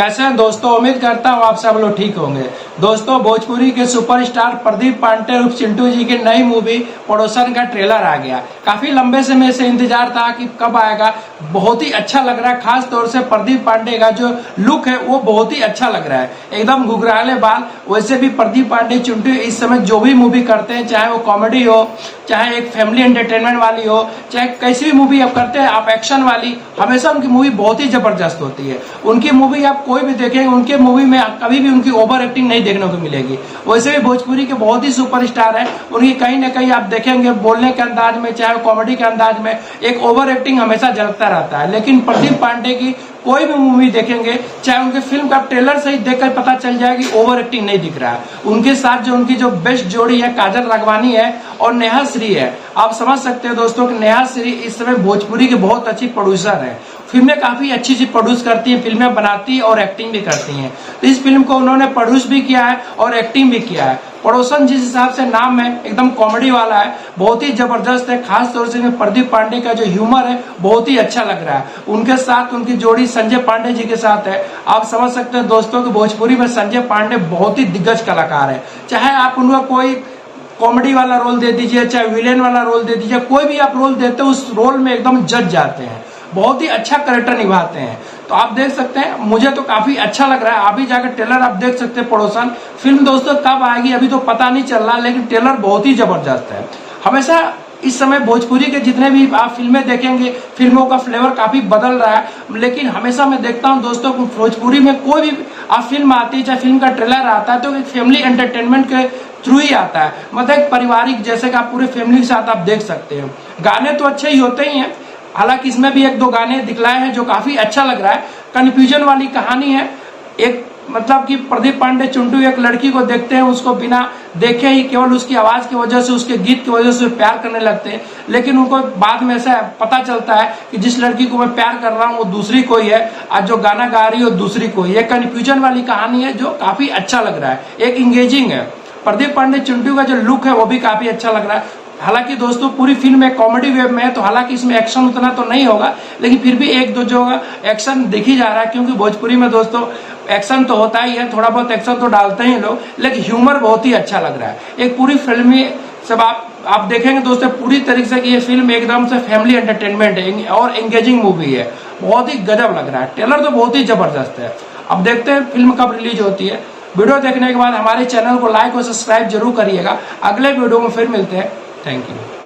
कैसे हैं दोस्तों, उम्मीद करता हूँ आप सब लोग ठीक होंगे। दोस्तों, भोजपुरी के सुपरस्टार प्रदीप पांडे उर्फ चिंटू जी की नई मूवी पड़ोसन का ट्रेलर आ गया। काफी लंबे समय से इंतजार था कि कब आएगा। बहुत ही अच्छा लग रहा है, खास तौर से प्रदीप पांडे का जो लुक है वो बहुत ही अच्छा लग रहा है, एकदम घुघराले बाल। वैसे भी प्रदीप पांडे चिंटू इस समय जो भी मूवी करते हैं, चाहे वो कॉमेडी हो, चाहे एक फैमिली एंटरटेनमेंट वाली हो, चाहे कैसी भी मूवी आप करते हैं, आप एक्शन वाली, हमेशा उनकी मूवी बहुत ही जबरदस्त होती है। उनकी मूवी आप कोई भी देखेंगे, उनके मूवी में कभी भी उनकी ओवर एक्टिंग नहीं देखने को मिलेगी। वैसे भी भोजपुरी के बहुत ही सुपरस्टार हैं, उनकी कहीं ना कहीं आप देखेंगे बोलने के अंदाज में, चाहे कॉमेडी के अंदाज में, एक ओवर एक्टिंग हमेशा झलकता रहता है। लेकिन प्रदीप पांडे की कोई भी मूवी देखेंगे, चाहे उनके फिल्म का ट्रेलर से ही देखकर पता चल जाए कि ओवर एक्टिंग नहीं दिख रहा है। उनके साथ जो उनकी जो बेस्ट जोड़ी है काजल राघवानी है और नेहा श्री है। आप समझ सकते हैं दोस्तों कि नेहा श्री इस समय भोजपुरी की बहुत अच्छी प्रोड्यूसर है, फिल्में काफी अच्छी अच्छी प्रोड्यूस करती हैं, फिल्में बनाती है और एक्टिंग भी करती हैं। तो इस फिल्म को उन्होंने प्रोड्यूस भी किया है और एक्टिंग भी किया है। पड़ोसन जिस हिसाब से नाम है एकदम कॉमेडी वाला है, बहुत ही जबरदस्त है। खास तौर से प्रदीप पांडे का जो ह्यूमर है बहुत ही अच्छा लग रहा है। उनके साथ उनकी जोड़ी संजय पांडे जी के साथ है। आप समझ सकते हैं दोस्तों कि भोजपुरी में संजय पांडे बहुत ही दिग्गज कलाकार है। चाहे आप उनका कोई कॉमेडी वाला रोल दे दीजिए, चाहे विलेन वाला रोल दे दीजिए, कोई भी आप रोल देते हो उस रोल में एकदम जज जाते हैं, बहुत ही अच्छा कैरेक्टर निभाते हैं। तो आप देख सकते हैं, मुझे तो काफी अच्छा लग रहा है। अभी जाकर ट्रेलर आप देख सकते हैं। पड़ोसन फिल्म दोस्तों कब आएगी अभी तो पता नहीं चल रहा, लेकिन ट्रेलर बहुत ही जबरदस्त है। हमेशा इस समय भोजपुरी के जितने भी आप फिल्में देखेंगे, फिल्मों का फ्लेवर काफी बदल रहा है। लेकिन हमेशा मैं देखता हूं दोस्तों कि भोजपुरी में कोई भी आप फिल्म आती है, चाहे फिल्म का ट्रेलर आता है, तो एक फैमिली एंटरटेनमेंट के थ्रू ही आता है। मतलब एक पारिवारिक, जैसे कि आप पूरे फैमिली के साथ आप देख सकते हैं। गाने तो अच्छे ही होते ही हैं, हालांकि इसमें भी एक दो गाने दिखलाए हैं जो काफी अच्छा लग रहा है। कन्फ्यूजन वाली कहानी है। एक मतलब कि प्रदीप पांडे चिंटू एक लड़की को देखते हैं, उसको बिना देखे ही केवल उसकी आवाज की वजह से, उसके गीत की वजह से प्यार करने लगते हैं। लेकिन उनको बाद में ऐसा पता चलता है कि जिस लड़की को मैं प्यार कर रहा हूँ वो दूसरी कोई है, और जो गाना गा रही है वो दूसरी कोई है। कन्फ्यूजन वाली कहानी है जो काफी अच्छा लग रहा है, एक इंगेजिंग है। प्रदीप पांडे चिंटू का जो लुक है वो भी काफी अच्छा लग रहा है। हालांकि दोस्तों पूरी फिल्म एक कॉमेडी वेब में है, तो हालांकि इसमें एक्शन उतना तो नहीं होगा, लेकिन फिर भी एक दो जो एक्शन दिखी जा रहा है। क्योंकि भोजपुरी में दोस्तों एक्शन तो होता ही है, थोड़ा बहुत एक्शन तो डालते हैं लोग, लेकिन ह्यूमर बहुत ही अच्छा लग रहा है। एक पूरी फिल्म में सब आप देखेंगे दोस्तों पूरी तरीके से कि ये फिल्म एकदम से फैमिली एंटरटेनमेंट है और एंगेजिंग मूवी है। बहुत ही गजब लग रहा है। ट्रेलर तो बहुत ही जबरदस्त है। अब देखते हैं फिल्म कब रिलीज होती है। वीडियो देखने के बाद हमारे चैनल को लाइक और सब्सक्राइब जरूर करिएगा। अगले वीडियो में फिर मिलते हैं। Thank you.